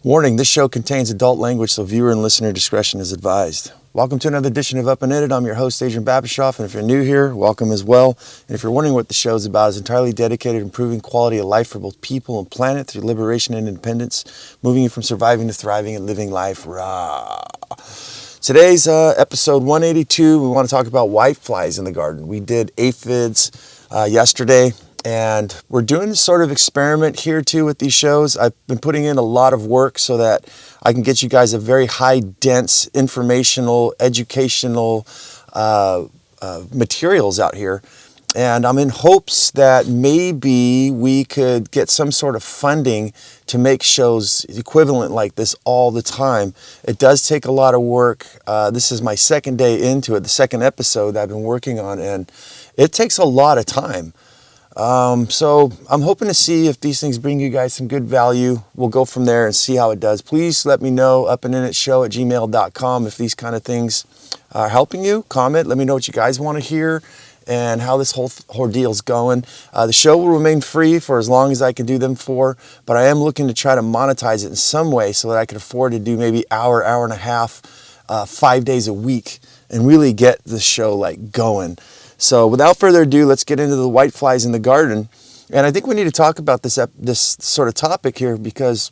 Warning, this show contains adult language, so viewer and listener discretion is advised. Welcome to another edition of Up and Edited. I'm your host, Adrian Babashoff, and if you're new here, welcome as well. And if you're wondering what the show is about, it's entirely dedicated to improving quality of life for both people and planet through liberation and independence, moving you from surviving to thriving and living life raw. Today's episode 182, we want to talk about whiteflies in the garden. We did aphids yesterday. And we're doing this sort of experiment here too with these shows. I've been putting in a lot of work so that I can get you guys a very high dense informational, educational materials out here. And I'm in hopes that maybe we could get some sort of funding to make shows equivalent like this all the time. It does take a lot of work. This is my second day into it, the second episode that I've been working on, and it takes a lot of time. So I'm hoping to see if these things bring you guys some good value. We'll go from there and see how it does. Please let me know, upandinitshow@gmail.com, if these kind of things are helping you. Comment, let me know what you guys want to hear and how this whole ordeal's going. The show will remain free for as long as I can do them for, but I am looking to try to monetize it in some way so that I can afford to do maybe hour and a half, 5 days a week and really get the show like going. So without further ado, let's get into the whiteflies in the garden. And I think we need to talk about this sort of topic here because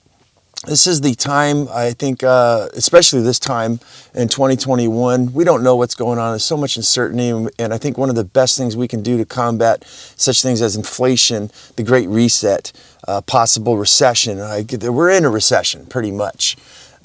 this is the time, I think, especially this time in 2021, we don't know what's going on. There's so much uncertainty. And I think one of the best things we can do to combat such things as inflation, the Great Reset, possible recession. We're in a recession pretty much.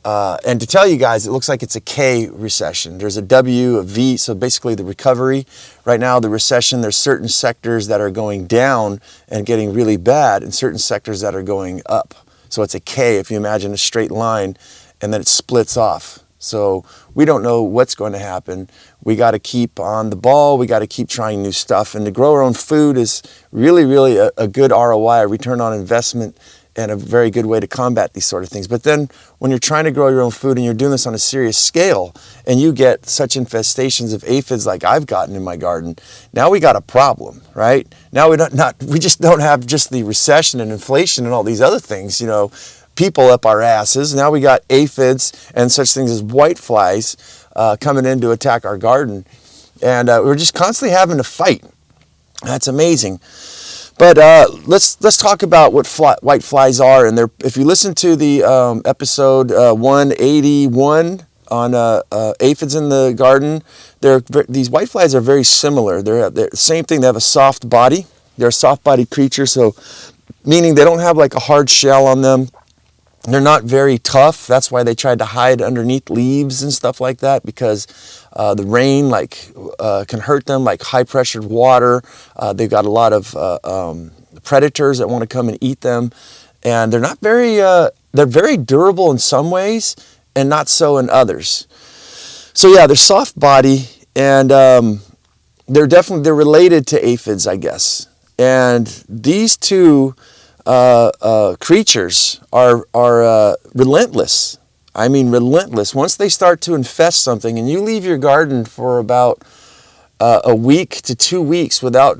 And to tell you guys, it looks like it's a K recession. There's a W, a V, so basically the recovery. Right now, the recession, there's certain sectors that are going down and getting really bad and certain sectors that are going up. So it's a K if you imagine a straight line and then it splits off. So we don't know what's going to happen. We got to keep on the ball. We got to keep trying new stuff. And to grow our own food is really a good ROI, a return on investment, and a very good way to combat these sort of things. But then when you're trying to grow your own food and you're doing this on a serious scale and you get such infestations of aphids like I've gotten in my garden, now we got a problem, right? Now we just don't have just the recession and inflation and all these other things, people up our asses. Now we got aphids and such things as whiteflies coming in to attack our garden. And we're just constantly having to fight. That's amazing. But let's talk about what whiteflies are. And if you listen to the episode 181 on aphids in the garden, these whiteflies are very similar. They're the same thing. They have a soft body. They're a soft-bodied creature, so meaning they don't have like a hard shell on them. They're not very tough. That's why they tried to hide underneath leaves and stuff like that, because the rain can hurt them, like high-pressured water. They've got a lot of predators that want to come and eat them, and they're not very. They're very durable in some ways, and not so in others. So yeah, they're soft body, and they're related to aphids, I guess. And these two creatures are relentless. I mean, relentless. Once they start to infest something and you leave your garden for about a week to 2 weeks without,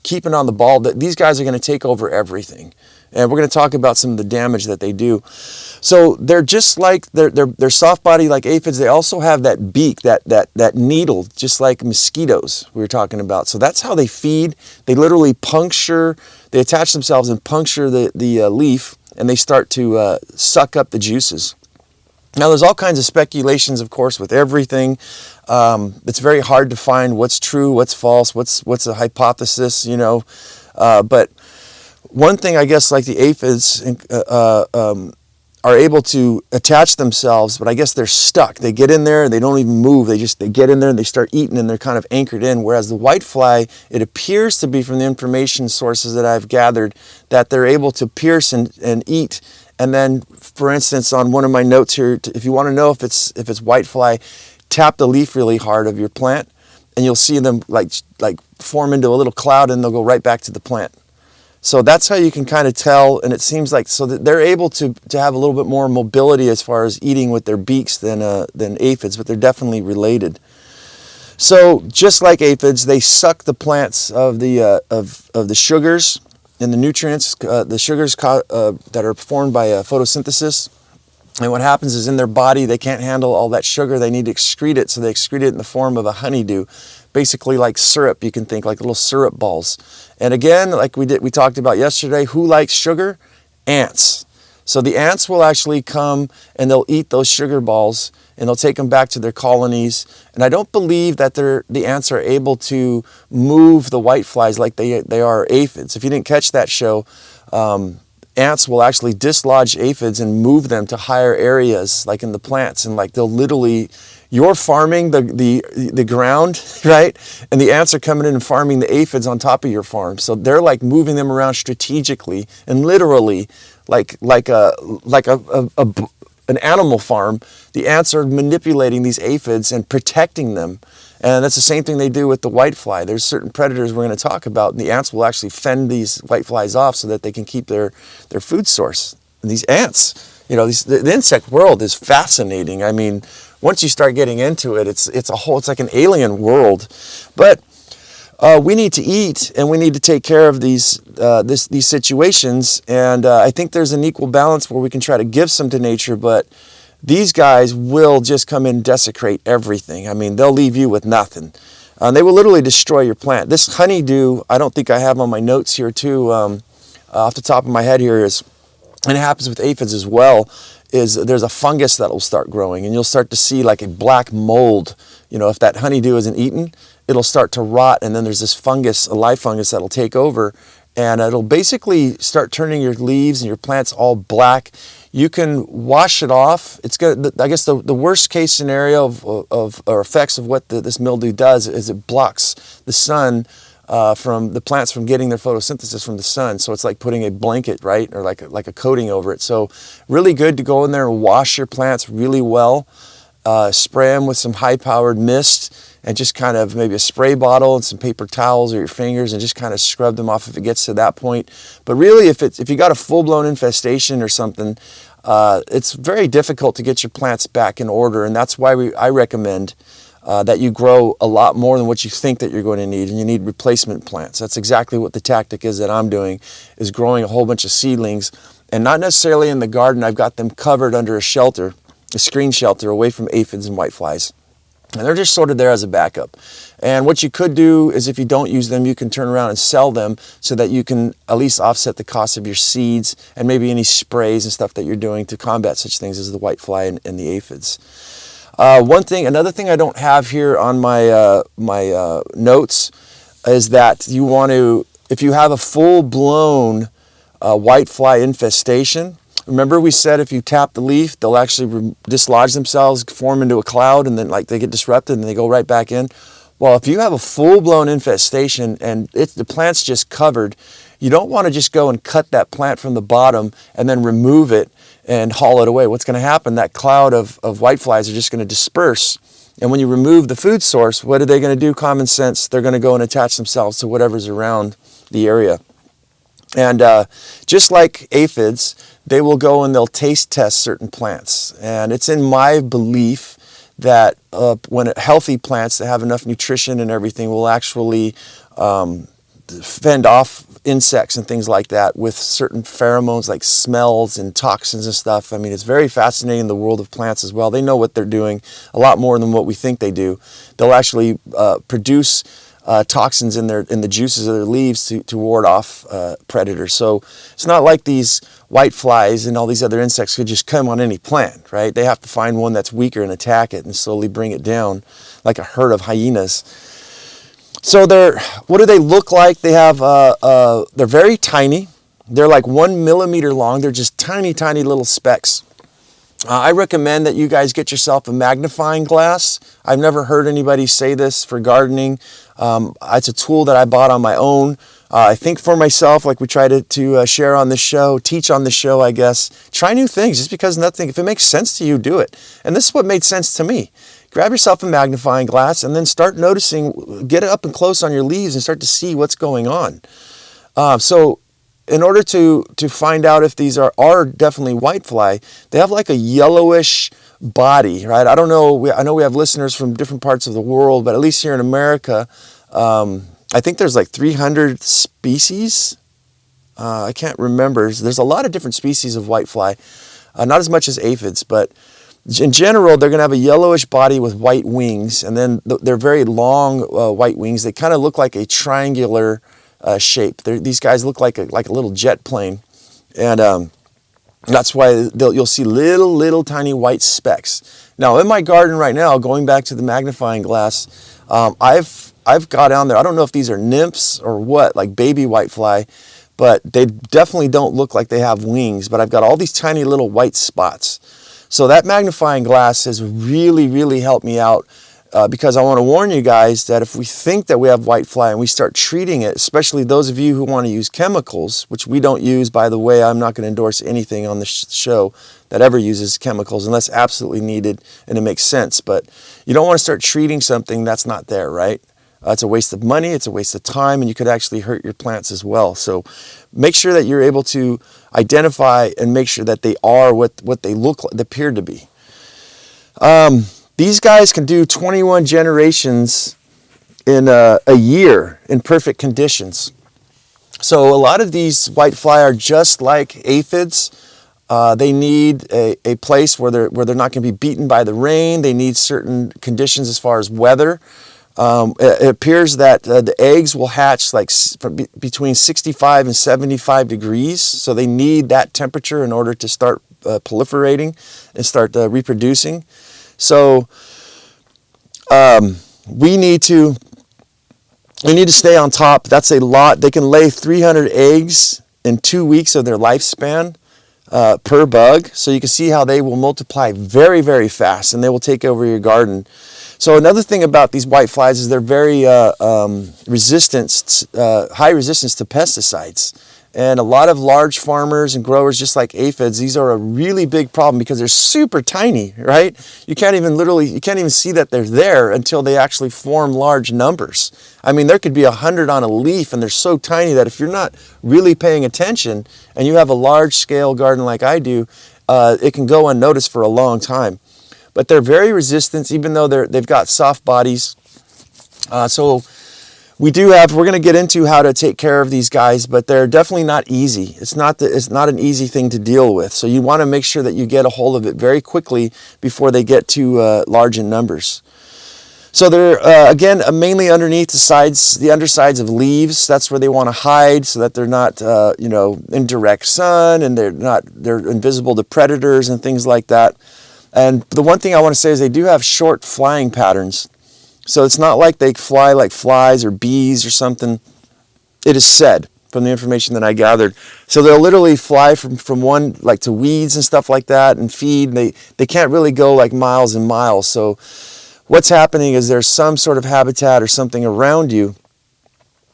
keeping on the ball, these guys are going to take over everything. And we're going to talk about some of the damage that they do. So they're just like, they're soft body like aphids. They also have that beak, that needle, just like mosquitoes we were talking about. So that's how they feed. They literally they attach themselves and puncture the leaf, and they start to suck up the juices. Now there's all kinds of speculations, of course, with everything. It's very hard to find what's true, what's false, what's a hypothesis, but one thing, I guess, like the aphids are able to attach themselves, but I guess they're stuck. They get in there and they don't even move. They get in there and they start eating and they're kind of anchored in. Whereas the whitefly, it appears to be, from the information sources that I've gathered, that they're able to pierce and eat. And then, for instance, on one of my notes here, if you want to know if it's whitefly, tap the leaf really hard of your plant and you'll see them like form into a little cloud and they'll go right back to the plant. So that's how you can kind of tell, and it seems like so that they're able to have a little bit more mobility as far as eating with their beaks than aphids, but they're definitely related. So just like aphids, they suck the plants of the sugars and the nutrients, the sugars that are formed by photosynthesis. And what happens is in their body, they can't handle all that sugar. They need to excrete it, so they excrete it in the form of a honeydew, basically like syrup. You can think like little syrup balls. And again, like we talked about yesterday, who likes sugar? Ants. So the ants will actually come and they'll eat those sugar balls and they'll take them back to their colonies. And I don't believe that the ants are able to move the whiteflies like they are aphids. If you didn't catch that show, ants will actually dislodge aphids and move them to higher areas, like in the plants, and like they'll literally, you're farming the ground, right? And the ants are coming in and farming the aphids on top of your farm. So they're like moving them around strategically and literally, like an animal farm. The ants are manipulating these aphids and protecting them. And that's the same thing they do with the whitefly. There's certain predators we're going to talk about, and the ants will actually fend these whiteflies off so that they can keep their food source. And these ants, you know, the insect world is fascinating. I mean, once you start getting into it, it's like an alien world. But we need to eat, and we need to take care of these situations. And I think there's an equal balance where we can try to give some to nature, but these guys will just come in and desecrate everything. I mean, they'll leave you with nothing. They will literally destroy your plant. This honeydew, I don't think I have on my notes here too, off the top of my head here is, and it happens with aphids as well, is there's a fungus that will start growing, and you'll start to see like a black mold. You know, if that honeydew isn't eaten, it'll start to rot, and then there's this fungus, a live fungus, that'll take over, and it'll basically start turning your leaves and your plants all black. You can wash it off. It's good. I guess the worst case scenario of or effects of what this mildew does is it blocks the sun from the plants from getting their photosynthesis from the sun. So it's like putting a blanket, right, or like a coating over it. So really good to go in there and wash your plants really well. Spray them with some high-powered mist, and just kind of maybe a spray bottle and some paper towels or your fingers, and just kind of scrub them off if it gets to that point. But really, if you got a full-blown infestation or something, it's very difficult to get your plants back in order, and that's why I recommend that you grow a lot more than what you think that you're going to need, and you need replacement plants. That's exactly what the tactic is that I'm doing, is growing a whole bunch of seedlings, and not necessarily in the garden. I've got them covered under a shelter, a screen shelter, away from aphids and whiteflies. And they're just sort of there as a backup. And what you could do is, if you don't use them, you can turn around and sell them so that you can at least offset the cost of your seeds and maybe any sprays and stuff that you're doing to combat such things as the whitefly and the aphids. Another thing I don't have here on my notes is that you want to, if you have a full-blown whitefly infestation, remember we said if you tap the leaf, they'll actually dislodge themselves, form into a cloud, and then like they get disrupted and they go right back in. Well, if you have a full-blown infestation and the plant's just covered, you don't want to just go and cut that plant from the bottom and then remove it and haul it away. What's going to happen? That cloud of whiteflies are just going to disperse. And when you remove the food source, what are they going to do? Common sense, they're going to go and attach themselves to whatever's around the area. And just like aphids, they will go and they'll taste test certain plants. And it's in my belief that when healthy plants that have enough nutrition and everything will actually fend off insects and things like that with certain pheromones like smells and toxins and stuff. I mean, it's very fascinating in the world of plants as well. They know what they're doing a lot more than what we think they do. They'll actually produce toxins in the juices of their leaves to ward off predators. So it's not like these whiteflies and all these other insects could just come on any plant, right? They have to find one that's weaker and attack it and slowly bring it down like a herd of hyenas. So what do they look like? They have they're very tiny. They're like 1 millimeter long. They're just tiny, tiny little specks. I recommend that you guys get yourself a magnifying glass. I've never heard anybody say this for gardening. It's a tool that I bought on my own. I think for myself, like we try to share on this show, teach on the show, I guess. Try new things just because nothing, if it makes sense to you, do it. And this is what made sense to me. Grab yourself a magnifying glass and then start noticing, get it up and close on your leaves and start to see what's going on. So in order to find out if these are definitely whitefly, they have like a yellowish body, right? I don't know, I know we have listeners from different parts of the world, but at least here in America, I think there's like 300 species I can't remember. There's a lot of different species of whitefly, not as much as aphids, but in general, they're going to have a yellowish body with white wings, and then they're very long white wings. They kind of look like a triangular shape. These guys look like a little jet plane, and that's why you'll see little tiny white specks. Now in my garden right now, going back to the magnifying glass, I've got down there. I don't know if these are nymphs or what, like baby whitefly, but they definitely don't look like they have wings. But I've got all these tiny little white spots. So that magnifying glass has really helped me out because I want to warn you guys that if we think that we have whitefly and we start treating it, especially those of you who want to use chemicals, which we don't use, by the way, I'm not going to endorse anything on the show that ever uses chemicals unless absolutely needed and it makes sense. But you don't want to start treating something that's not there, right? It's a waste of money, it's a waste of time, and you could actually hurt your plants as well. So make sure that you're able to identify and make sure that they are what they look like, they appear to be. These guys can do 21 generations in a year in perfect conditions. So a lot of these whitefly are just like aphids. They need a place where they're not going to be beaten by the rain. They need certain conditions as far as weather. It appears that the eggs will hatch like between 65 and 75 degrees. So they need that temperature in order to start proliferating and start reproducing. So we need to stay on top. That's a lot. They can lay 300 eggs in 2 weeks of their lifespan per bug. So you can see how they will multiply very fast, and they will take over your garden. So another thing about these whiteflies is they're very resistant, high resistance to pesticides. And a lot of large farmers and growers, just like aphids, these are a really big problem because they're super tiny, right? You can't even see that they're there until they actually form large numbers. I mean, there could be 100 on a leaf, and they're so tiny that if you're not really paying attention and you have a large scale garden like I do, it can go unnoticed for a long time. But they're very resistant, even though they've got soft bodies. So we're going to get into how to take care of these guys, but they're definitely not easy. It's not an easy thing to deal with. So you want to make sure that you get a hold of it very quickly before they get too large in numbers. So they're, again, mainly underneath the undersides of leaves. That's where they want to hide so that they're not, in direct sun, and they're invisible to predators and things like that. And the one thing I want to say is they do have short flying patterns. So it's not like they fly like flies or bees or something. It is said from the information that I gathered. So they'll literally fly from one, like to weeds and stuff like that, and feed. They can't really go like miles and miles. So what's happening is there's some sort of habitat or something around you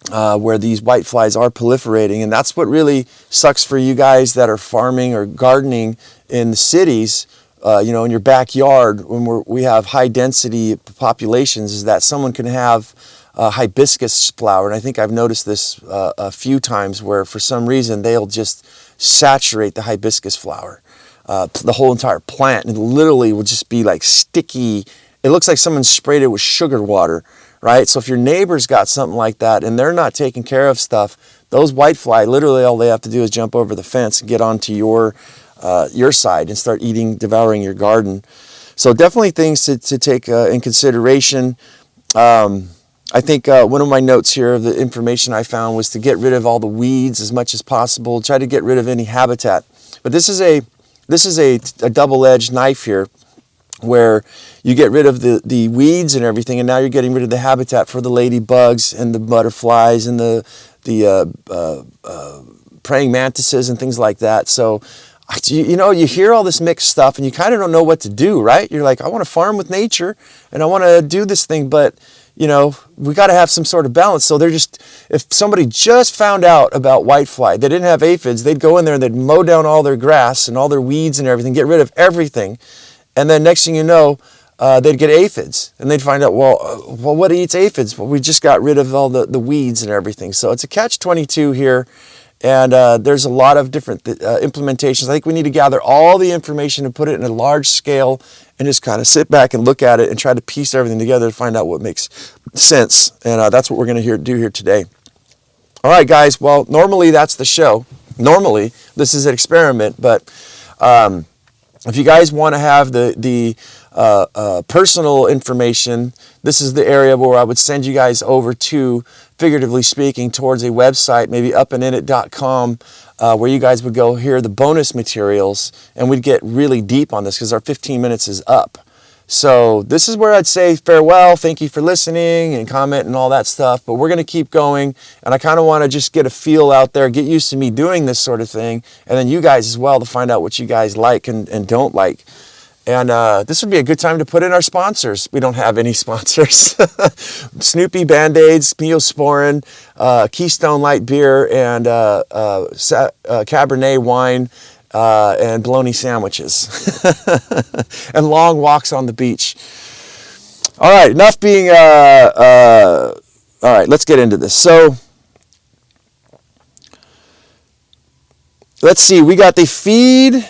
where these whiteflies are proliferating. And that's what really sucks for you guys that are farming or gardening in the cities. In your backyard, when we have high density populations, is that someone can have hibiscus flower. And I think I've noticed this a few times where for some reason they'll just saturate the hibiscus flower, the whole entire plant, and it literally will just be like sticky. It looks like someone sprayed it with sugar water, right? So if your neighbor's got something like that and they're not taking care of stuff, those whitefly, literally all they have to do is jump over the fence and get onto your side and start devouring your garden. So definitely things to take in consideration. I think one of my notes here of the information I found was to get rid of all the weeds as much as possible. Try to get rid of any habitat. But this is a double-edged knife here, where you get rid of the weeds and everything, and now you're getting rid of the habitat for the ladybugs and the butterflies and the praying mantises and things like that. So you hear all this mixed stuff and you kind of don't know what to do, right? You're like, I want to farm with nature and I want to do this thing, but we got to have some sort of balance. So if somebody just found out about whitefly, they didn't have aphids, they'd go in there and they'd mow down all their grass and all their weeds and everything, get rid of everything. And then next thing you know, they'd get aphids, and they'd find out, well, what eats aphids? Well, we just got rid of all the weeds and everything. So it's a catch-22 here. And there's a lot of different implementations. I think we need to gather all the information and put it in a large scale and just kind of sit back and look at it and try to piece everything together to find out what makes sense. And that's what we're going to do here today. All right, guys. Well, normally that's the show. Normally, this is an experiment, but if you guys want to have the personal information, this is the area where I would send you guys over to, figuratively speaking, towards a website, maybe upandinit.com, where you guys would go hear the bonus materials, and we'd get really deep on this because our 15 minutes is up. So this is where I'd say farewell. Thank you for listening and comment and all that stuff. But we're going to keep going. And I kind of want to just get a feel out there, get used to me doing this sort of thing. And then you guys as well to find out what you guys like and don't like. And this would be a good time to put in our sponsors. We don't have any sponsors. Snoopy Band-Aids, Neosporin, Keystone Light Beer, and Cabernet wine. And bologna sandwiches and long walks on the beach. All right, enough being all right, let's get into this. So let's see, we got they feed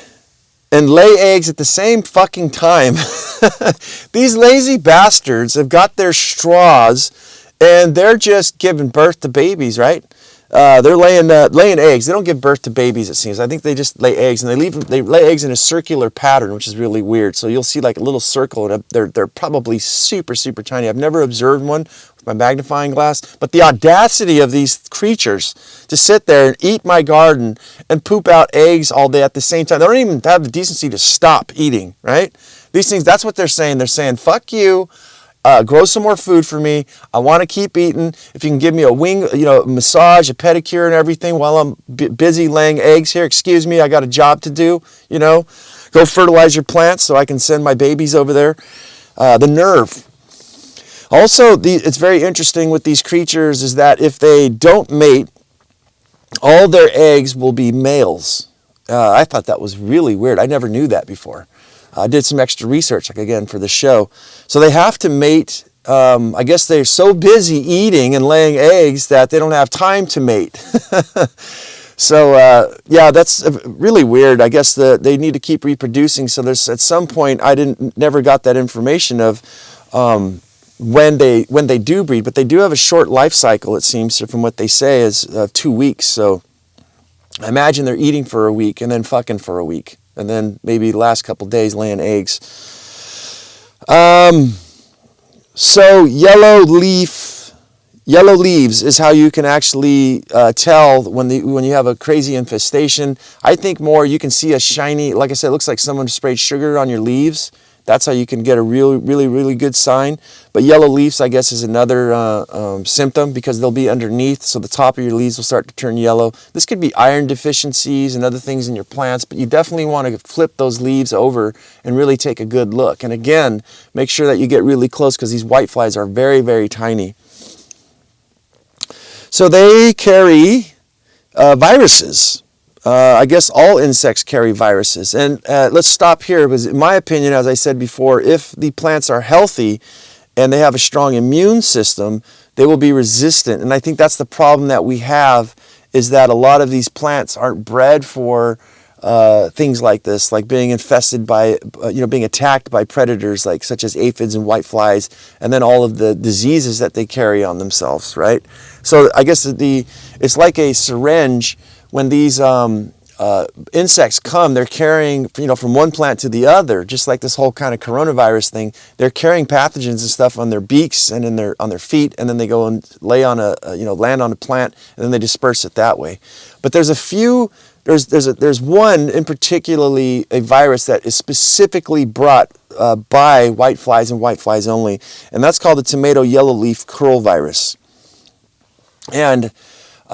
and lay eggs at the same fucking time. These lazy bastards have got their straws and they're just giving birth to babies, right? They're laying eggs. They don't give birth to babies, it seems. I think they just lay eggs, and they lay eggs in a circular pattern, which is really weird. So you'll see like a little circle, and they're probably super, super tiny. I've never observed one with my magnifying glass, but the audacity of these creatures to sit there and eat my garden and poop out eggs all day at the same time. They don't even have the decency to stop eating, right? These things, that's what they're saying. They're saying, fuck you. Grow some more food for me. I want to keep eating. If you can give me a massage, a pedicure and everything while I'm busy laying eggs here. Excuse me, I got a job to do, Go fertilize your plants so I can send my babies over there. The nerve. Also, it's very interesting with these creatures is that if they don't mate, all their eggs will be males. I thought that was really weird. I never knew that before. I did some extra research, again, for the show. So they have to mate. I guess they're so busy eating and laying eggs that they don't have time to mate. So, yeah, that's really weird. I guess they need to keep reproducing. So there's at some point, never got that information of when they do breed. But they do have a short life cycle, it seems, from what they say, is 2 weeks. So I imagine they're eating for a week and then fucking for a week. And then maybe the last couple days laying eggs. So yellow leaves is how you can actually tell when you have a crazy infestation. I think more you can see a shiny, like I said, it looks like someone sprayed sugar on your leaves. That's how you can get a really good sign. But yellow leaves, I guess, is another symptom because they'll be underneath, so the top of your leaves will start to turn yellow. This could be iron deficiencies and other things in your plants, but you definitely want to flip those leaves over and really take a good look. And again, make sure that you get really close because these whiteflies are very, very tiny. So they carry viruses. I guess all insects carry viruses. And let's stop here because in my opinion, as I said before, if the plants are healthy and they have a strong immune system, they will be resistant. And I think that's the problem that we have is that a lot of these plants aren't bred for things like this, like being infested by, being attacked by predators like such as aphids and whiteflies, and then all of the diseases that they carry on themselves, right? So I guess it's like a syringe. When these insects come, they're carrying, from one plant to the other, just like this whole kind of coronavirus thing. They're carrying pathogens and stuff on their beaks and on their feet, and then they go and land on a plant, and then they disperse it that way. But there's a few. There's one in particularly a virus that is specifically brought by whiteflies and whiteflies only, and that's called the tomato yellow leaf curl virus. And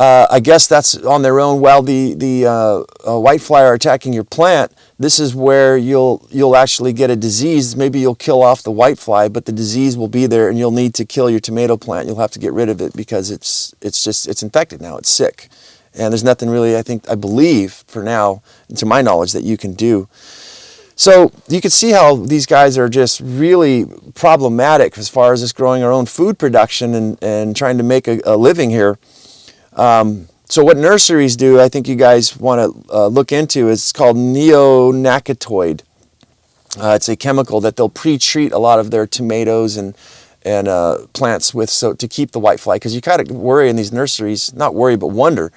I guess that's on their own. While the whitefly are attacking your plant, this is where you'll actually get a disease. Maybe you'll kill off the whitefly, but the disease will be there, and you'll need to kill your tomato plant. You'll have to get rid of it because it's infected now. It's sick, and there's nothing really I believe for now, to my knowledge, that you can do. So you can see how these guys are just really problematic as far as us growing our own food production and trying to make a living here. So what nurseries do, I think you guys want to look into, is called neonicotinoid. It's a chemical that they'll pre-treat a lot of their tomatoes and plants with, so to keep the whitefly, because you kind of worry in these nurseries, not worry but wonder,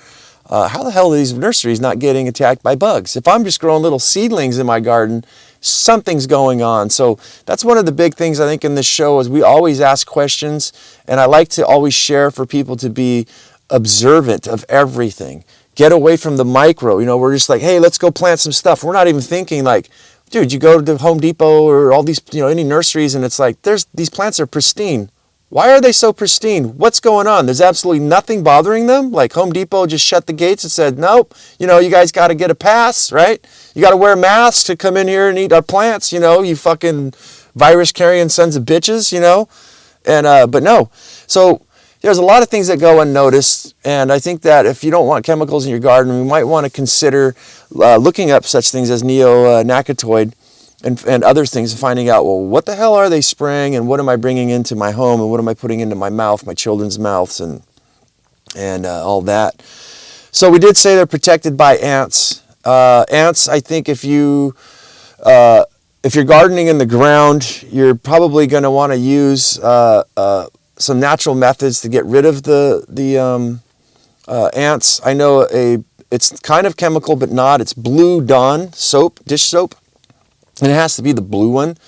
how the hell are these nurseries not getting attacked by bugs? If I'm just growing little seedlings in my garden, something's going on. So that's one of the big things I think in this show is we always ask questions, and I like to always share for people to be observant of everything. Get away from the micro. You know, we're just like, hey, let's go plant some stuff. We're not even thinking like, dude, you go to Home Depot or all these, any nurseries, and it's like, these plants are pristine. Why are they so pristine? What's going on? There's absolutely nothing bothering them. Like Home Depot just shut the gates and said, nope, you guys got to get a pass, right? You got to wear masks to come in here and eat our plants, you fucking virus carrying sons of bitches, And, but no. So there's a lot of things that go unnoticed. And I think that if you don't want chemicals in your garden, we might want to consider looking up such things as neonicotinoid and other things, and finding out, well, what the hell are they spraying, and what am I bringing into my home, and what am I putting into my mouth, my children's mouths, and all that. So we did say they're protected by ants. Ants, I think if you're gardening in the ground, you're probably going to want to use some natural methods to get rid of the ants. I know it's kind of chemical, but not. It's Blue Dawn soap, dish soap. And it has to be the blue one.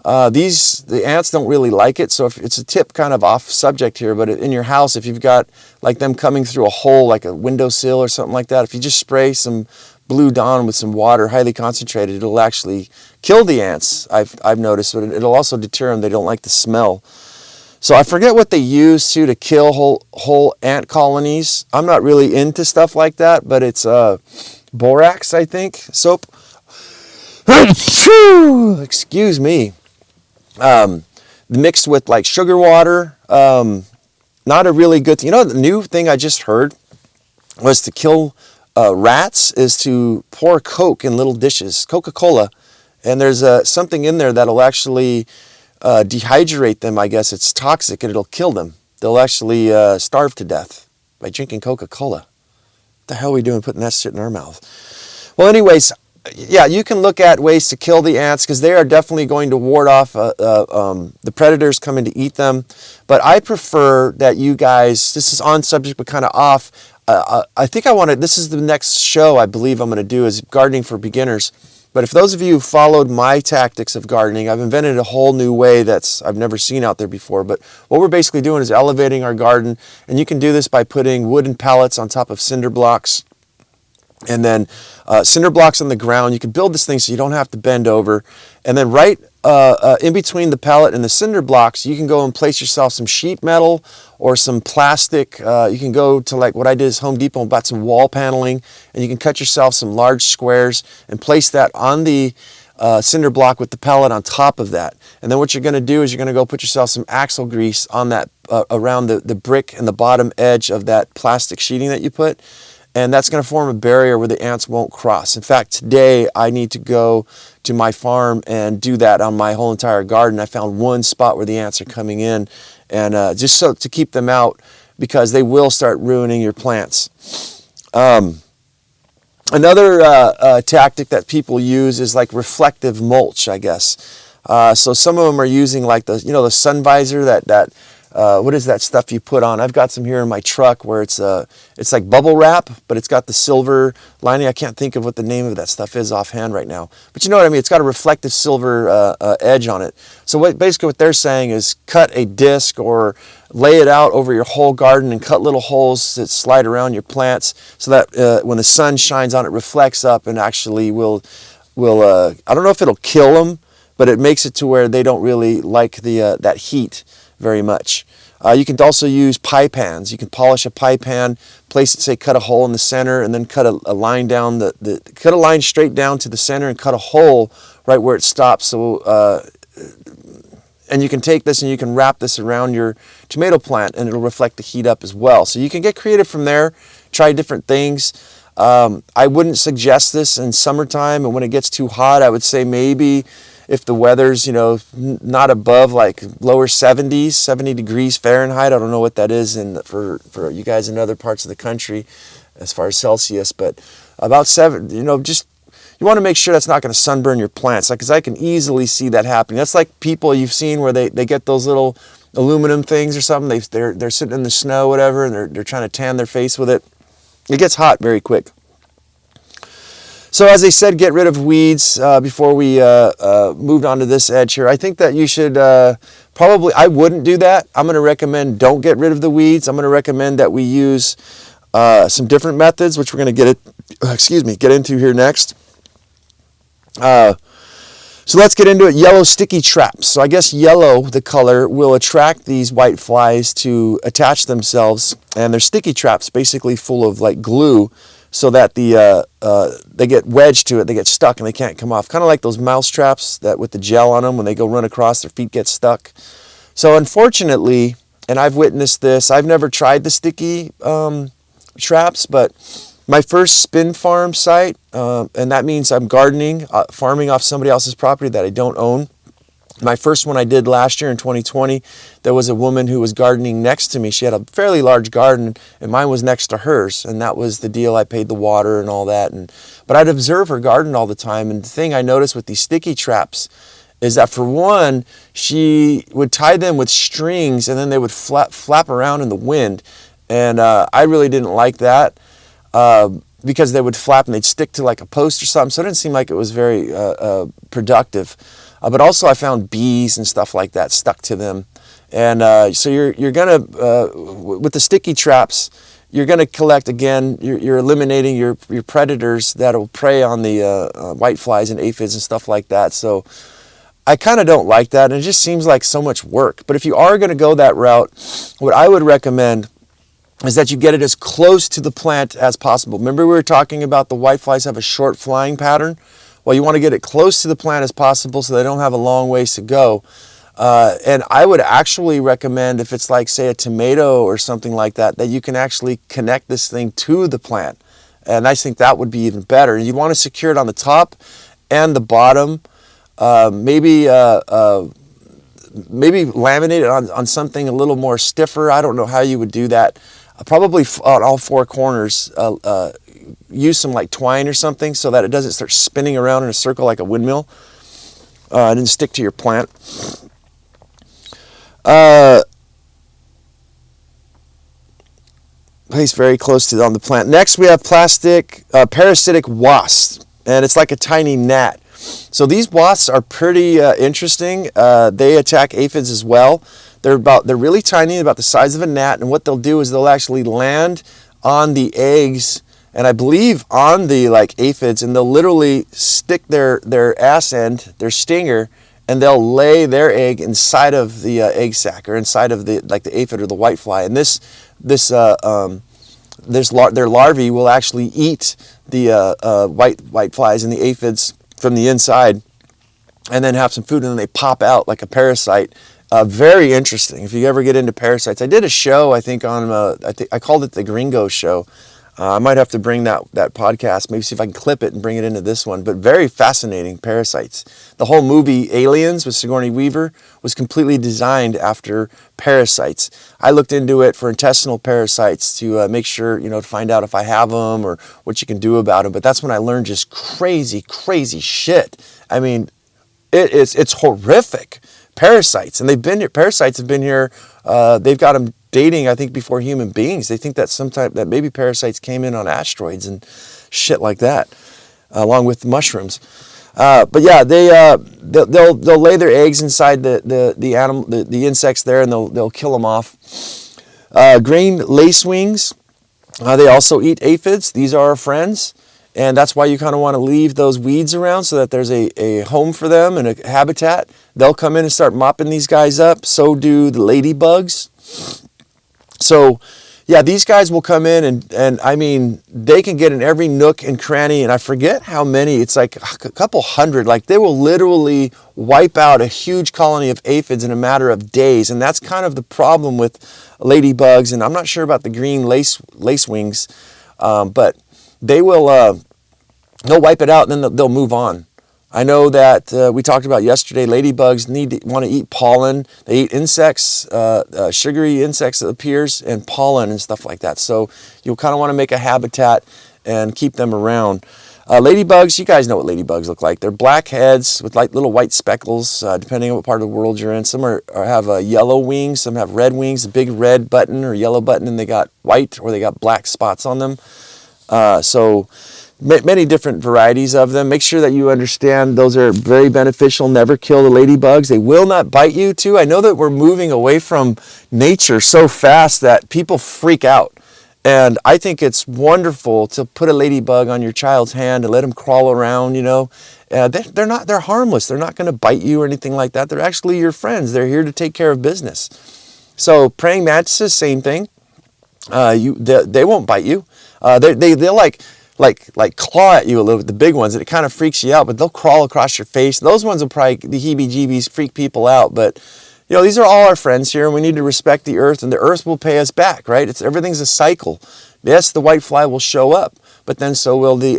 The ants don't really like it, so if it's a tip kind of off subject here, but in your house, if you've got like them coming through a hole, like a windowsill or something like that, if you just spray some Blue Dawn with some water, highly concentrated, it'll actually kill the ants, I've noticed, but it'll also deter them. They don't like the smell. So I forget what they use to kill whole ant colonies. I'm not really into stuff like that, but it's borax, I think, soap. Excuse me. Mixed with like sugar water. Not a really good thing. The new thing I just heard was to kill rats is to pour Coke in little dishes, Coca-Cola, and there's something in there that'll actually dehydrate them. I guess it's toxic and it'll kill them. They'll actually starve to death by drinking Coca-Cola. What the hell are we doing putting that shit in our mouth? Well, anyways, yeah, you can look at ways to kill the ants because they are definitely going to ward off the predators coming to eat them. But I prefer that you guys, this is on subject but kind of off, I think this is the next show I believe I'm going to do is gardening for beginners. But if those of you who followed my tactics of gardening, I've invented a whole new way I've never seen out there before. But what we're basically doing is elevating our garden, and you can do this by putting wooden pallets on top of cinder blocks. And then cinder blocks on the ground. You can build this thing so you don't have to bend over. And then right in between the pallet and the cinder blocks, you can go and place yourself some sheet metal or some plastic. You can go to like what I did is Home Depot and bought some wall paneling. And you can cut yourself some large squares and place that on the cinder block with the pellet on top of that. And then what you're going to do is you're going to go put yourself some axle grease on that around the brick and the bottom edge of that plastic sheeting that you put. And that's going to form a barrier where the ants won't cross. In fact, today I need to go to my farm and do that on my whole entire garden. I found one spot where the ants are coming in, and just so to keep them out because they will start ruining your plants. Another tactic that people use is like reflective mulch, I guess. So some of them are using like the sun visor that what is that stuff you put on? I've got some here in my truck where it's like bubble wrap, but it's got the silver lining. I can't think of what the name of that stuff is offhand right now. But you know what I mean? It's got a reflective silver edge on it. So basically what they're saying is cut a disc or lay it out over your whole garden and cut little holes that slide around your plants so that when the sun shines on it, reflects up and actually will I don't know if it'll kill them, but it makes it to where they don't really like that heat very much. You can also use pie pans. You can polish a pie pan, place it, say, cut a hole in the center, and then cut a line down cut a line straight down to the center and cut a hole right where it stops. So, and you can take this and you can wrap this around your tomato plant, and it'll reflect the heat up as well. So you can get creative from there. Try different things. I wouldn't suggest this in summertime, and when it gets too hot, I would say maybe if the weather's, not above like lower 70s, 70 degrees Fahrenheit. I don't know what that is for you guys in other parts of the country as far as Celsius, but about 7, just you want to make sure that's not going to sunburn your plants, because I can easily see that happening. That's like people you've seen where they get those little aluminum things or something. They're sitting in the snow, whatever, and they're trying to tan their face with it. It gets hot very quick. So as I said, get rid of weeds before we moved on to this edge here. I think that you should probably, I wouldn't do that. I'm going to recommend don't get rid of the weeds. I'm going to recommend that we use some different methods, which we're going to get into here next. So let's get into it. Yellow sticky traps. So I guess yellow, the color, will attract these white flies to attach themselves, and they're sticky traps, basically full of like glue, so that they get wedged to it, they get stuck, and they can't come off. Kind of like those mouse traps that with the gel on them, when they go run across, their feet get stuck. So unfortunately, and I've witnessed this, I've never tried the sticky traps, but my first spin farm site, and that means I'm gardening, farming off somebody else's property that I don't own. My first one I did last year in 2020, there was a woman who was gardening next to me. She had a fairly large garden, and mine was next to hers, and that was the deal. I paid the water and all that, but I'd observe her garden all the time, and the thing I noticed with these sticky traps is that, for one, she would tie them with strings, and then they would flap around in the wind, and I really didn't like that. Because they would flap and they'd stick to like a post or something, so it didn't seem like it was very productive. But also I found bees and stuff like that stuck to them, and so you're gonna with the sticky traps, you're gonna collect again. You're eliminating your predators that'll prey on the white flies and aphids and stuff like that. So I kind of don't like that, and it just seems like so much work. But if you are gonna go that route, what I would recommend is that you get it as close to the plant as possible. Remember we were talking about the white flies have a short flying pattern? Well, you want to get it close to the plant as possible so they don't have a long ways to go. And I would actually recommend, if it's like, say, a tomato or something like that, that you can actually connect this thing to the plant. And I think that would be even better. You'd want to secure it on the top and the bottom. Maybe laminate it on something a little more stiffer. I don't know how you would do that. Probably on all four corners, use some like twine or something so that it doesn't start spinning around in a circle like a windmill, and then stick to your plant. Place very close on the plant. Next we have parasitic wasps, and it's like a tiny gnat. So these wasps are pretty interesting. They attack aphids as well. They're really tiny, about the size of a gnat, and what they'll do is they'll actually land on the eggs, and I believe on the aphids, and they'll literally stick their ass end, their stinger, and they'll lay their egg inside of the egg sac, or inside of the aphid or the whitefly. And their larvae will actually eat the whiteflies and the aphids from the inside, and then have some food, and then they pop out like a parasite. Very interesting. If you ever get into parasites, I did a show, I think on I called it the Gringo Show. I might have to bring that podcast, maybe see if I can clip it and bring it into this one. But very fascinating, parasites. The whole movie Aliens with Sigourney Weaver was completely designed after parasites. I looked into it for intestinal parasites to make sure, to find out if I have them or what you can do about them. But that's when I learned just crazy shit. I mean, it's horrific. Parasites, and parasites have been here. They've got them dating, I think, before human beings. They think that maybe parasites came in on asteroids and shit like that, along with mushrooms. But yeah, they'll lay their eggs inside the insects there, and they'll kill them off. Green lacewings, they also eat aphids. These are our friends. And that's why you kind of want to leave those weeds around so that there's a home for them and a habitat. They'll come in and start mopping these guys up. So do the ladybugs. So, yeah, these guys will come in and I mean, they can get in every nook and cranny. And I forget how many. It's like a couple hundred. Like, they will literally wipe out a huge colony of aphids in a matter of days. And that's kind of the problem with ladybugs. And I'm not sure about the green lacewings, but they will they'll wipe it out and then they'll move on. I know that we talked about yesterday, ladybugs want to eat pollen. They eat insects, sugary insects, it appears, and pollen and stuff like that. So you'll kind of want to make a habitat and keep them around. Ladybugs, you guys know what ladybugs look like. They're black heads with like little white speckles, depending on what part of the world you're in. Some have yellow wings, some have red wings, a big red button or yellow button, and they got white or they got black spots on them. So many different varieties of them. Make sure that you understand those are very beneficial. Never kill the ladybugs. They will not bite you too. I know that we're moving away from nature so fast that people freak out. And I think it's wonderful to put a ladybug on your child's hand and let them crawl around, you know. They're harmless. They're not going to bite you or anything like that. They're actually your friends. They're here to take care of business. So praying mantises, same thing. They won't bite you. They'll like claw at you a little bit, the big ones, and it kind of freaks you out, but they'll crawl across your face. Those ones will probably, the heebie-jeebies, freak people out, but you know, these are all our friends here, and we need to respect the earth, and the earth will pay us back, right? Everything's a cycle. Yes, the whitefly will show up, but then so will the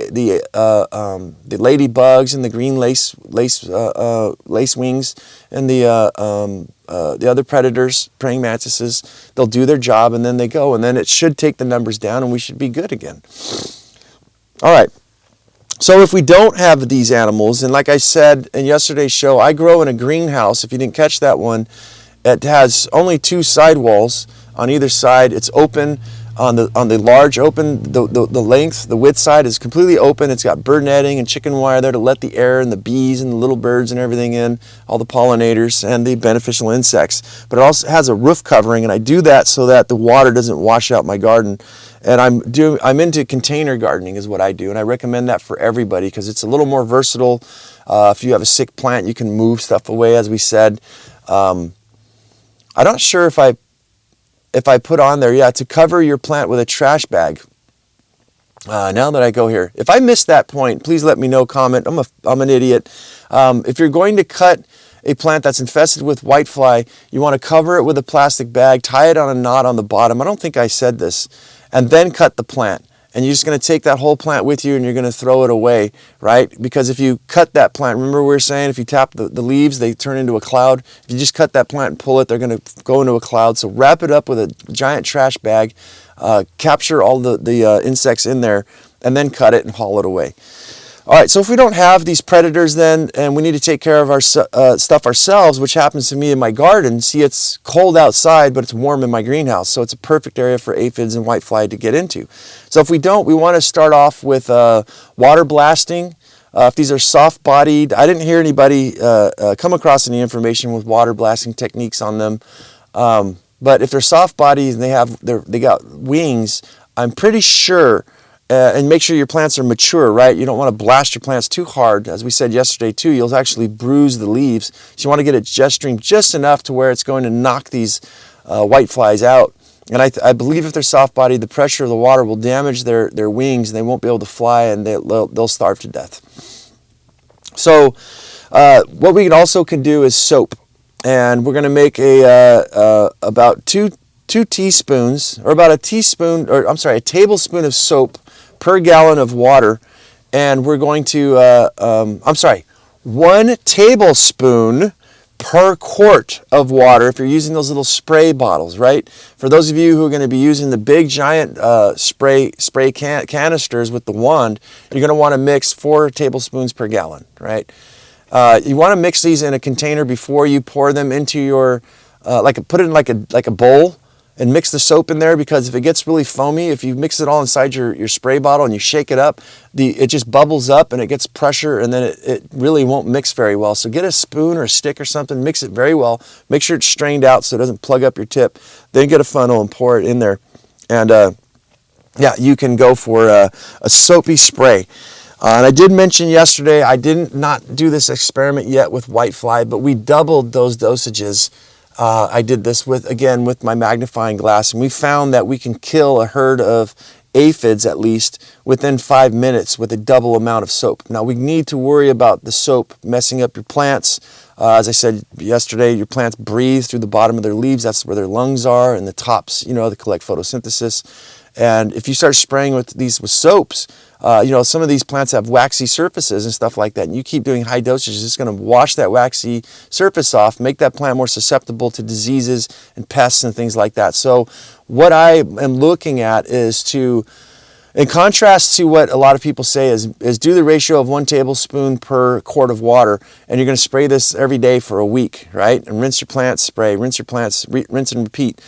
ladybugs and the green lace wings and the other predators, praying mantises. They'll do their job, and then they go, and then it should take the numbers down, and we should be good again. All right. So if we don't have these animals, and like I said in yesterday's show, I grow in a greenhouse. If you didn't catch that one, it has only 2 side walls on either side. It's open on the large open, the width side is completely open. It's got bird netting and chicken wire there to let the air and the bees and the little birds and everything in, all the pollinators and the beneficial insects. But it also has a roof covering, and I do that so that the water doesn't wash out my garden. And I'm into container gardening is what I do, and I recommend that for everybody because it's a little more versatile. If you have a sick plant, you can move stuff away, as we said. I'm not sure if I put on there, to cover your plant with a trash bag. Now that I go here, if I missed that point, please let me know. Comment. I'm an idiot. If you're going to cut a plant that's infested with whitefly, you want to cover it with a plastic bag, tie it on a knot on the bottom. I don't think I said this. And then cut the plant. And you're just going to take that whole plant with you and you're going to throw it away, right? Because if you cut that plant, remember we were saying if you tap the leaves, they turn into a cloud. If you just cut that plant and pull it, they're going to go into a cloud. So wrap it up with a giant trash bag, capture all the insects in there, and then cut it and haul it away. All right, so if we don't have these predators then, and we need to take care of our stuff ourselves, which happens to me in my garden. See, it's cold outside, but it's warm in my greenhouse, so it's a perfect area for aphids and whitefly to get into. So if we don't, we want to start off with water blasting. If these are soft-bodied, I didn't hear anybody come across any information with water blasting techniques on them. But if they're soft-bodied and they got wings, I'm pretty sure. And make sure your plants are mature, right? You don't want to blast your plants too hard. As we said yesterday too, you'll actually bruise the leaves. So you want to get it jet stream just enough to where it's going to knock these whiteflies out. And I believe if they're soft bodied, the pressure of the water will damage their wings and they won't be able to fly and they'll starve to death. So what we also can do is soap. And we're going to make about two teaspoons, or about a tablespoon of soap per gallon of water, and we're going to, 1 tablespoon per quart of water if you're using those little spray bottles, right? For those of you who are going to be using the big giant spray canisters with the wand, you're going to want to mix 4 tablespoons per gallon, right? You want to mix these in a container before you pour them into your, put it in like a bowl, and mix the soap in there, because if it gets really foamy, if you mix it all inside your spray bottle and you shake it up, it just bubbles up and it gets pressure, and then it really won't mix very well. So get a spoon or a stick or something, mix it very well, make sure it's strained out so it doesn't plug up your tip, then get a funnel and pour it in there. And you can go for a soapy spray. And I did mention yesterday, I did not do this experiment yet with whitefly, but we doubled those dosages. I did this with my magnifying glass, and we found that we can kill a herd of aphids at least within 5 minutes with a double amount of soap. Now we need to worry about the soap messing up your plants. As I said yesterday, your plants breathe through the bottom of their leaves. That's where their lungs are, and the tops, they collect photosynthesis. And if you start spraying with soaps, some of these plants have waxy surfaces and stuff like that, and you keep doing high dosages, it's going to wash that waxy surface off, make that plant more susceptible to diseases and pests and things like that. So what I am looking at is to In contrast to what a lot of people say is do the ratio of 1 tablespoon per quart of water, and you're going to spray this every day for a week, right? And rinse your plants, spray, rinse your plants, rinse and repeat.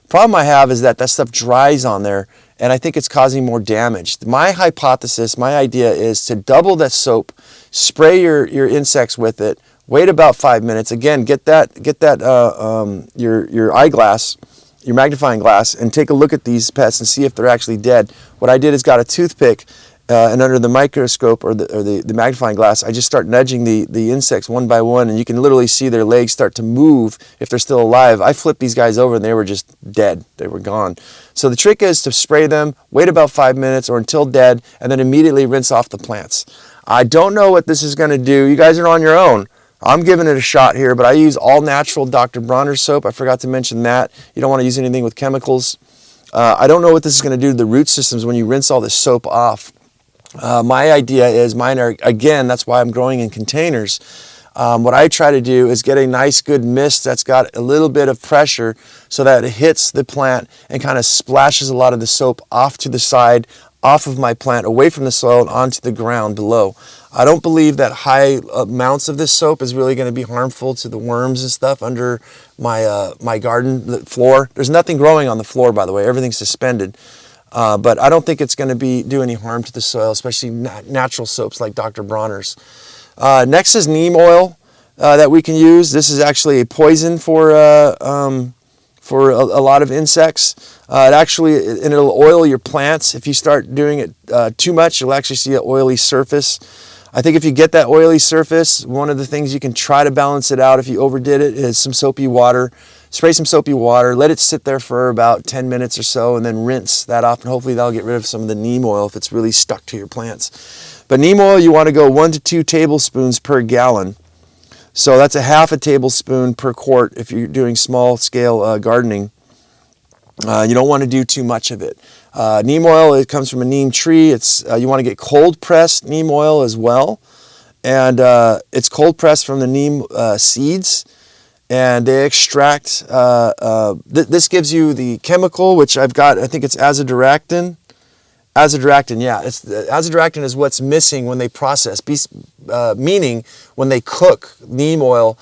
Problem I have is that stuff dries on there, and I think it's causing more damage. My hypothesis, my idea is to double that soap, spray your insects with it, wait about 5 minutes. Again, get your eyeglass, your magnifying glass, and take a look at these pests and see if they're actually dead. What I did is got a toothpick, and under the microscope or the magnifying glass, I just start nudging the insects one by one, and you can literally see their legs start to move if they're still alive. I flipped these guys over and they were just dead. They were gone. So the trick is to spray them, wait about 5 minutes or until dead, and then immediately rinse off the plants. I don't know what this is going to do. You guys are on your own. I'm giving it a shot here, but I use all natural Dr. Bronner's soap. I forgot to mention that. You don't want to use anything with chemicals. I don't know what this is going to do to the root systems when you rinse all this soap off. My idea is, mine are, again, that's why I'm growing in containers. What I try to do is get a nice good mist that's got a little bit of pressure so that it hits the plant and kind of splashes a lot of the soap off to the side, off of my plant, away from the soil and onto the ground below. I don't believe that high amounts of this soap is really going to be harmful to the worms and stuff under my my garden floor. There's nothing growing on the floor, by the way. Everything's suspended. But I don't think it's going to do any harm to the soil, especially natural soaps like Dr. Bronner's. Next is neem oil that we can use. This is actually a poison for a lot of insects. It'll oil your plants. If you start doing it too much, you'll actually see an oily surface. I think if you get that oily surface, one of the things you can try to balance it out if you overdid it is some soapy water. Spray some soapy water, let it sit there for about 10 minutes or so, and then rinse that off, and hopefully that'll get rid of some of the neem oil if it's really stuck to your plants. But neem oil, you want to go 1 to 2 tablespoons per gallon. So that's a half a tablespoon per quart if you're doing small scale gardening. You don't want to do too much of it. Neem oil, it comes from a neem tree. You want to get cold pressed neem oil as well. And it's cold pressed from the neem seeds. And they extract, this gives you the chemical, which I've got, I think it's azadirachtin. Azadirachtin, yeah. Azadirachtin is what's missing when they process, meaning when they cook neem oil,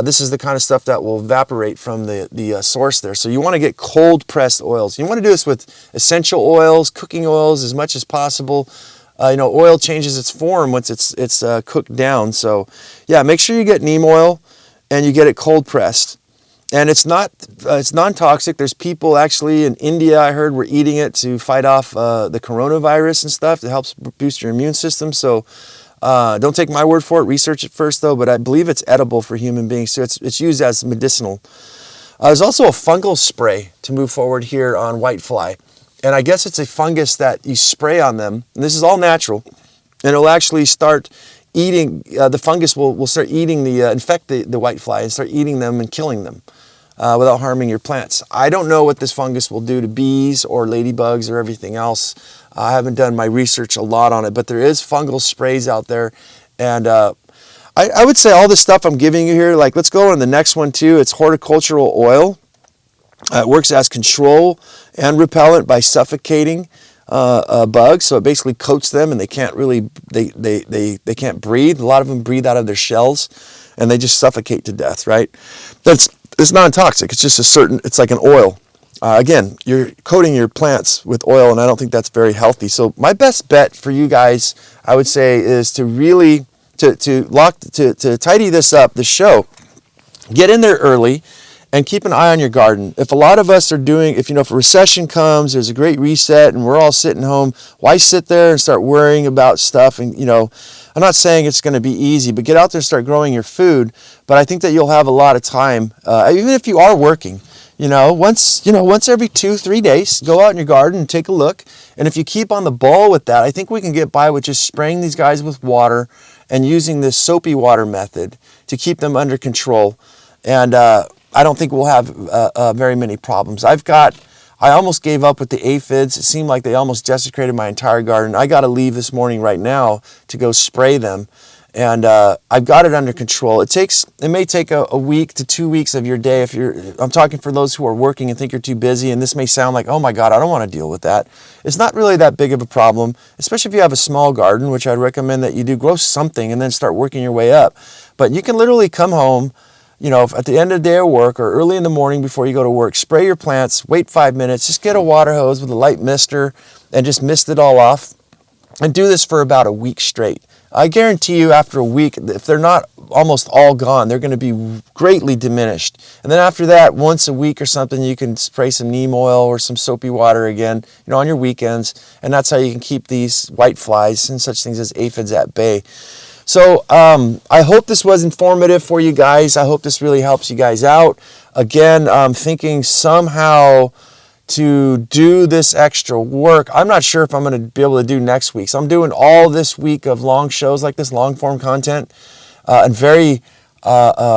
this is the kind of stuff that will evaporate from the source there. So you want to get cold pressed oils. You want to do this with essential oils, cooking oils as much as possible. Oil changes its form once it's cooked down. So yeah, make sure you get neem oil and you get it cold pressed. And it's non-toxic. There's people actually in India, I heard, were eating it to fight off the coronavirus and stuff. It helps boost your immune system. So don't take my word for it. Research it first, though. But I believe it's edible for human beings. So it's used as medicinal. There's also a fungal spray to move forward here on whitefly. And I guess it's a fungus that you spray on them. And this is all natural. And it'll actually start eating, the fungus will start eating infect the whitefly and start eating them and killing them without harming your plants. I don't know what this fungus will do to bees or ladybugs or everything else. I haven't done my research a lot on it, but there is fungal sprays out there. And I would say all the stuff I'm giving you here, like let's go on the next one too. It's horticultural oil. It works as control and repellent by suffocating bugs, so it basically coats them, and they can't really they can't breathe. A lot of them breathe out of their shells, and they just suffocate to death. Right? It's non-toxic. It's just it's like an oil. Again, you're coating your plants with oil, and I don't think that's very healthy. So my best bet for you guys, I would say, is to really to tidy this up. The show, get in there early. And keep an eye on your garden. If a lot of us are if a recession comes, there's a great reset and we're all sitting home, why sit there and start worrying about stuff? And, I'm not saying it's going to be easy, but get out there and start growing your food. But I think that you'll have a lot of time, even if you are working, once every 2-3 days, go out in your garden and take a look. And if you keep on the ball with that, I think we can get by with just spraying these guys with water and using this soapy water method to keep them under control. And, I don't think we'll have very many problems. I almost gave up with the aphids. It seemed like they almost desecrated my entire garden. I got to leave this morning right now to go spray them. And I've got it under control. It may take a week to 2 weeks of your day. I'm talking for those who are working and think you're too busy, and this may sound like, oh my God, I don't want to deal with that. It's not really that big of a problem, especially if you have a small garden, which I'd recommend that you do grow something and then start working your way up. But you can literally come home, at the end of the day of work or early in the morning before you go to work, spray your plants, wait 5 minutes, just get a water hose with a light mister and just mist it all off, and do this for about a week straight. I guarantee you after a week, if they're not almost all gone, they're going to be greatly diminished. And then after that, once a week or something, you can spray some neem oil or some soapy water again, on your weekends. And that's how you can keep these white flies and such things as aphids at bay. So I hope this was informative for you guys. I hope this really helps you guys out. Again, I'm thinking somehow to do this extra work. I'm not sure if I'm going to be able to do next week. So I'm doing all this week of long shows like this, long form content, and very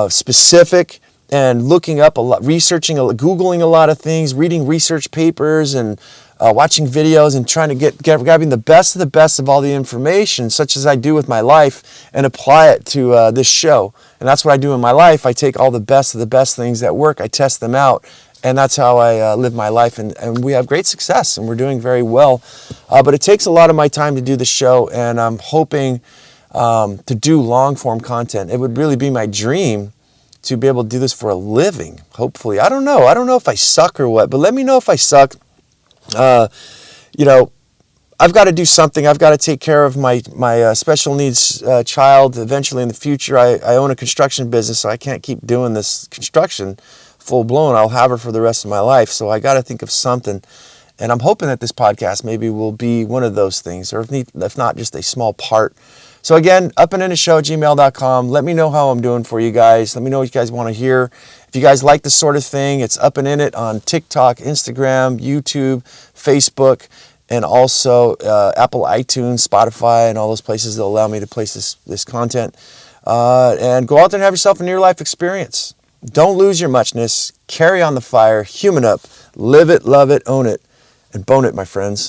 specific, and looking up a lot, researching, Googling a lot of things, reading research papers, and watching videos, and trying to grabbing the best of all the information, such as I do with my life, and apply it to this show. And that's what I do in my life. I take all the best of the best things that work, I test them out, and that's how I live my life, and we have great success, and we're doing very well. But it takes a lot of my time to do the show, and I'm hoping to do long form content. It would really be my dream to be able to do this for a living, hopefully. I don't know if I suck or what, but let me know if I suck. I've got to do something. I've got to take care of my special needs child eventually in the future. I own a construction business, so I can't keep doing this construction full blown. I'll have her for the rest of my life. So I got to think of something. And I'm hoping that this podcast maybe will be one of those things, or if not, just a small part. So again, upandintheshow@gmail.com. Let me know how I'm doing for you guys. Let me know what you guys want to hear. If you guys like this sort of thing, it's Up and In It on TikTok, Instagram, YouTube, Facebook, and also Apple, iTunes, Spotify, and all those places that allow me to place this content. And go out there and have yourself a near-life experience. Don't lose your muchness. Carry on the fire. Human up. Live it, love it, own it, and bone it, my friends.